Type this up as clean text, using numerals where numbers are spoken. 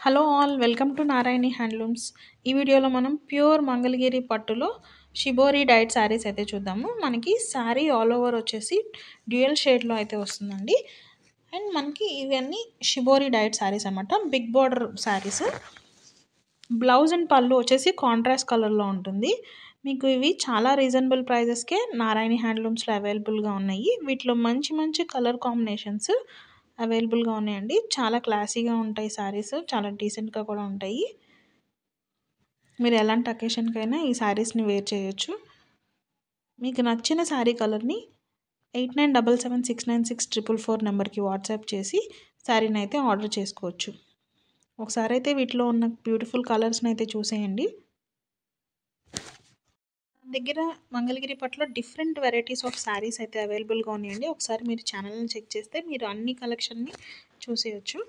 Hello all welcome to Narayani handlooms. ఈ వీడియోలో మనం ప్యూర్ మంగళగిరి పట్టులో షిబోరి డైట్ శారీస్ అయితే చూద్దాము. మనకి శారీ ఆల్ ఓవర్ వచ్చేసి డ్యూయల్ షేడ్లో అయితే వస్తుందండి. అండ్ మనకి ఇవన్నీ షిబోరి డైట్ శారీస్ అనమాట. Big border saris. Blouse and పళ్ళు వచ్చేసి కాంట్రాస్ట్ కలర్లో ఉంటుంది. మీకు ఇవి చాలా రీజనబుల్ ప్రైజెస్కే నారాయణి హ్యాండ్లూమ్స్లో అవైలబుల్గా ఉన్నాయి. వీటిలో మంచి మంచి కలర్ కాంబినేషన్స్ అవైలబుల్గా ఉన్నాయండి. చాలా క్లాసీగా ఉంటాయి శారీస్, చాలా డీసెంట్గా కూడా ఉంటాయి. మీరు ఎలాంటి అకేషన్కైనా ఈ శారీస్ని వేర్ చేయొచ్చు. మీకు నచ్చిన శారీ కలర్ని 8977696444 నెంబర్కి వాట్సాప్ చేసి శారీని అయితే ఆర్డర్ చేసుకోవచ్చు. ఒకసారి అయితే వీటిలో ఉన్న బ్యూటిఫుల్ కలర్స్ని అయితే చూసేయండి. దగ్గర మంగళగిరి పట్టులో డిఫరెంట్ వెరైటీస్ ఆఫ్ శారీస్ అయితే అవైలబుల్గా ఉన్నాయండి. ఒకసారి మీరు ఛానల్ని చెక్ చేస్తే మీరు అన్ని కలెక్షన్ని చూసేయచ్చు.